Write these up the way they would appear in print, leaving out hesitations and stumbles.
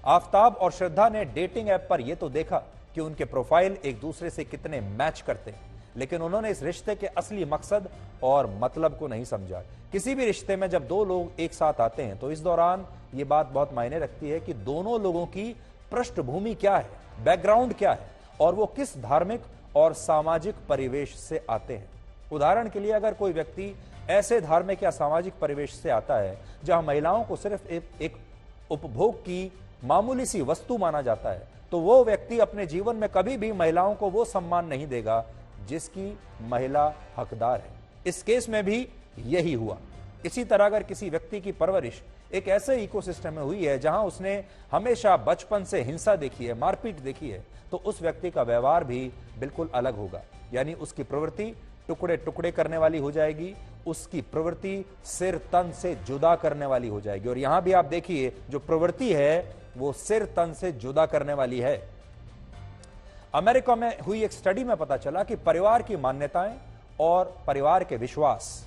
आफताब और श्रद्धा ने dating app पर यह तो देखा कि उनके प्रोफाइल एक दूसरे से कितने मैच करते हैं, लेकिन उन्होंने इस रिश्ते के असली मकसद और मतलब को नहीं समझा। किसी भी रिश्ते में जब दो लोग एक साथ आते हैं तो इस दौरान यह बात बहुत मायने रखती है कि दोनों लोगों की पृष्ठभूमि क्या है, बैकग्राउंड क्या है और वो किस धार्मिक और सामाजिक परिवेश से आते हैं। उदाहरण के लिए, अगर कोई व्यक्ति ऐसे धार्मिक या सामाजिक परिवेश से आता है जहां महिलाओं को सिर्फ एक उपभोग की मामूली सी वस्तु माना जाता है, तो वो व्यक्ति अपने जीवन में कभी भी महिलाओं को वो सम्मान नहीं देगा जिसकी महिला हकदार है। इस केस में भी यही हुआ। इसी तरह अगर किसी व्यक्ति की परवरिश एक ऐसे इकोसिस्टम में हुई है जहां उसने हमेशा बचपन से हिंसा देखी है, मारपीट देखी है, तो उस व्यक्ति का व्यवहार भी बिल्कुल अलग होगा। यानी उसकी प्रवृत्ति टुकड़े टुकड़े करने वाली हो जाएगी, उसकी प्रवृत्ति सिर तन से जुदा करने वाली हो जाएगी। और यहां भी आप देखिए, जो प्रवृत्ति है वो सिर तन से जुदा करने वाली है। अमेरिका में हुई एक स्टडी में पता चला कि परिवार की मान्यताएं और परिवार के विश्वास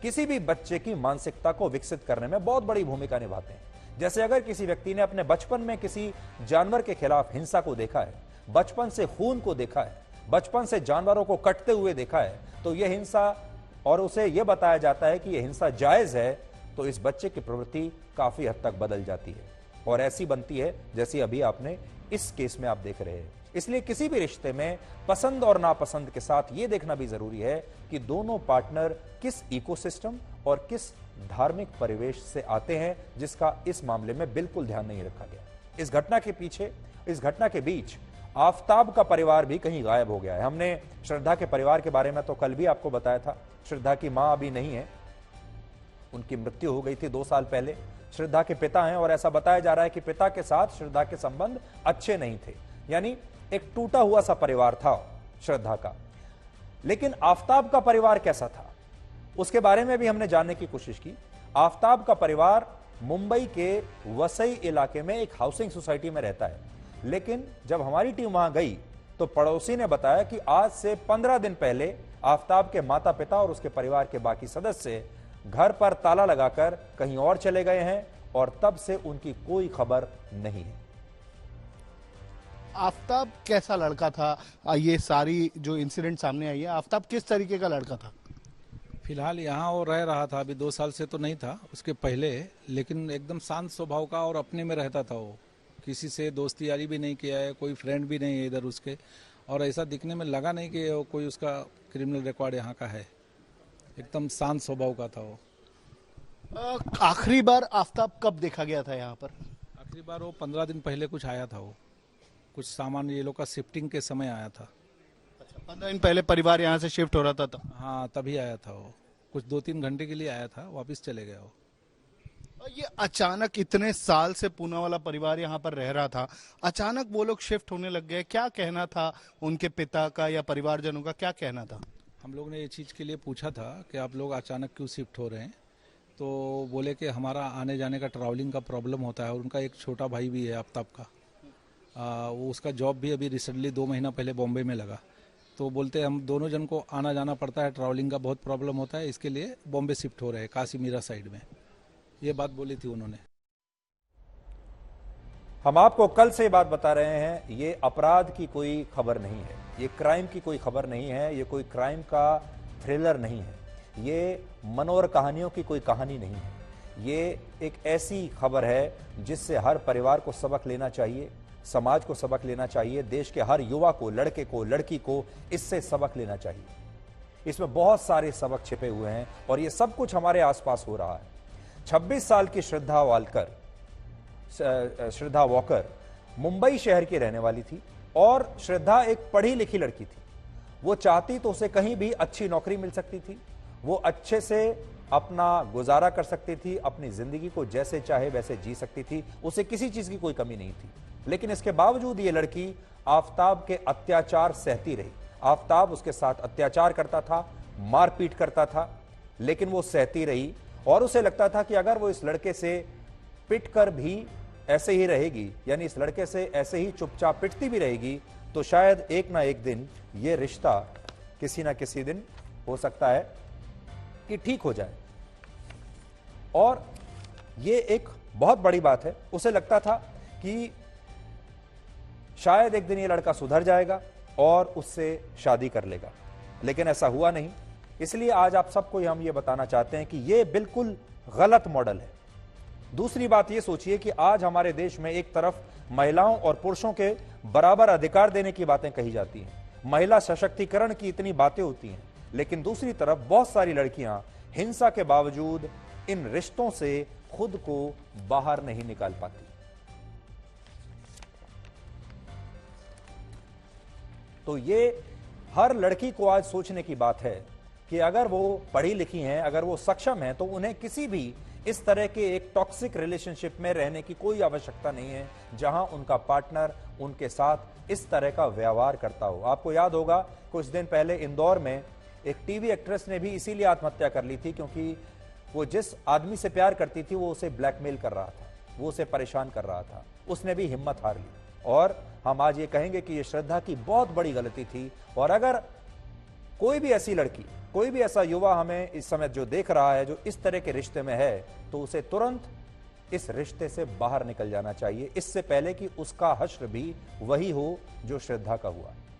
किसी भी बच्चे की मानसिकता को विकसित करने में बहुत बड़ी भूमिका निभाते हैं। जैसे अगर किसी व्यक्ति ने अपने बचपन में किसी जानवर के खिलाफ हिंसा को देखा है, बचपन से खून को देखा है, बचपन से जानवरों को कटते हुए देखा है, तो यह हिंसा, और उसे यह बताया जाता है कि यह हिंसा जायज है, तो इस बच्चे की प्रवृत्ति काफी हद तक बदल जाती है और ऐसी बनती है जैसी अभी आपने इस केस में आप देख रहे हैं। इसलिए किसी भी रिश्ते में पसंद और नापसंद के साथ यह देखना भी जरूरी है कि दोनों पार्टनर किस इकोसिस्टम और किस धार्मिक परिवेश से आते हैं, जिसका इस मामले में बिल्कुल ध्यान नहीं रखा गया। इस घटना के बीच आफताब का परिवार भी कहीं गायब हो गया है। हमने श्रद्धा के परिवार के बारे में तो कल भी आपको बताया था। श्रद्धा की मां अभी नहीं है, उनकी मृत्यु हो गई थी 2 साल पहले। श्रद्धा के पिता हैं और ऐसा बताया जा रहा है कि पिता के साथ श्रद्धा के संबंध अच्छे नहीं थे, यानी एक टूटा हुआ सा परिवार था श्रद्धा का। लेकिन आफताब का परिवार कैसा था, उसके बारे में भी हमने जानने की कोशिश की। आफताब का परिवार मुंबई के वसई इलाके में एक हाउसिंग सोसाइटी में रहता है, लेकिन जब हमारी टीम वहां गई तो पड़ोसी ने बताया कि आज से 15 दिन पहले आफताब के माता पिता और उसके परिवार के बाकी सदस्य घर पर ताला लगाकर कहीं और चले गए हैं और तब से उनकी कोई खबर नहीं है। आफताब कैसा लड़का था? ये सारी जो इंसिडेंट सामने आई है, आफताब किस तरीके का लड़का था? फिलहाल यहाँ वो रह रहा था, अभी 2 साल से तो नहीं था, उसके पहले, लेकिन एकदम शांत स्वभाव का और अपने में रहता था। वो किसी से दोस्ती यारी भी नहीं किया है, कोई फ्रेंड भी नहीं है इधर उसके, और ऐसा दिखने में लगा नहीं कि वो कोई उसका क्रिमिनल रिकॉर्ड यहाँ का है। एकदम शांत स्वभाव का था वो। आखिरी बार आफताब कब देखा गया था यहाँ पर? आखिरी बार वो 15 दिन पहले कुछ आया था। वो कुछ सामान ये लोग का शिफ्टिंग के समय आया था। अच्छा, 15 दिन पहले परिवार यहाँ से शिफ्ट हो रहा था? हाँ, तभी आया था वो। कुछ 2-3 घंटे के लिए आया था, वापस चले गया वो। ये अचानक, इतने साल से पूना वाला परिवार यहाँ पर रह रहा था, अचानक वो लोग शिफ्ट होने लग गए। क्या कहना था उनके पिता का या परिवारजनों का, क्या कहना था? हम लोग ने ये चीज़ के लिए पूछा था कि आप लोग अचानक क्यों शिफ्ट हो रहे हैं, तो बोले कि हमारा आने जाने का ट्रैवलिंग का प्रॉब्लम होता है और उनका एक छोटा भाई भी है आफताब का। वो उसका जॉब भी अभी रिसेंटली 2 महीना पहले बॉम्बे में लगा, तो बोलते हम दोनों जन को आना जाना पड़ता है, ट्रैवलिंग का बहुत प्रॉब्लम होता है, इसके लिए बॉम्बे शिफ्ट हो रहे हैं काशीमीरा साइड में। ये बात बोली थी उन्होंने। हम आपको कल से बात बता रहे हैं, ये अपराध की कोई खबर नहीं है, ये क्राइम की कोई खबर नहीं है, ये कोई क्राइम का थ्रिलर नहीं है, ये मनोर कहानियों की कोई कहानी नहीं है। ये एक ऐसी खबर है जिससे हर परिवार को सबक लेना चाहिए, समाज को सबक लेना चाहिए, देश के हर युवा को, लड़के को, लड़की को इससे सबक लेना चाहिए। इसमें बहुत सारे सबक छिपे हुए हैं और ये सब कुछ हमारे आसपास हो रहा है। 26 साल की श्रद्धा वॉकर मुंबई शहर की रहने वाली थी और श्रद्धा एक पढ़ी लिखी लड़की थी। वो चाहती तो उसे कहीं भी अच्छी नौकरी मिल सकती थी, वो अच्छे से अपना गुजारा कर सकती थी, अपनी जिंदगी को जैसे चाहे वैसे जी सकती थी, उसे किसी चीज की कोई कमी नहीं थी। लेकिन इसके बावजूद ये लड़की आफताब के अत्याचार सहती रही। आफताब उसके साथ अत्याचार करता था, मारपीट करता था, लेकिन वो सहती रही और उसे लगता था कि अगर वो इस लड़के से पिटकर भी ऐसे ही रहेगी, यानी इस लड़के से ऐसे ही चुपचाप पिटती भी रहेगी, तो शायद एक ना एक दिन ये रिश्ता किसी ना किसी दिन हो सकता है कि ठीक हो जाए। और ये एक बहुत बड़ी बात है। उसे लगता था कि शायद एक दिन ये लड़का सुधर जाएगा और उससे शादी कर लेगा, लेकिन ऐसा हुआ नहीं। इसलिए आज आप सबको हम ये बताना चाहते हैं कि ये बिल्कुल गलत मॉडल है। दूसरी बात ये सोचिए कि आज हमारे देश में एक तरफ महिलाओं और पुरुषों के बराबर अधिकार देने की बातें कही जाती हैं, महिला सशक्तिकरण की इतनी बातें होती हैं, लेकिन दूसरी तरफ बहुत सारी लड़कियां हिंसा के बावजूद इन रिश्तों से खुद को बाहर नहीं निकाल पाती। तो ये हर लड़की को आज सोचने की बात है कि अगर वो पढ़ी लिखी हैं, अगर वो सक्षम हैं, तो उन्हें किसी भी इस तरह के एक टॉक्सिक रिलेशनशिप में रहने की कोई आवश्यकता नहीं है जहां उनका पार्टनर उनके साथ इस तरह का व्यवहार करता हो। आपको याद होगा कुछ दिन पहले इंदौर में एक टीवी एक्ट्रेस ने भी इसीलिए आत्महत्या कर ली थी क्योंकि वो जिस आदमी से प्यार करती थी वो उसे ब्लैकमेल कर रहा था, वो उसे परेशान कर रहा था, उसने भी हिम्मत हार ली। और हम आज ये कहेंगे कि ये श्रद्धा की बहुत बड़ी गलती थी। और अगर कोई भी ऐसी लड़की, कोई भी ऐसा युवा हमें इस समय जो देख रहा है जो इस तरह के रिश्ते में है, तो उसे तुरंत इस रिश्ते से बाहर निकल जाना चाहिए, इससे पहले कि उसका हश्र भी वही हो जो श्रद्धा का हुआ।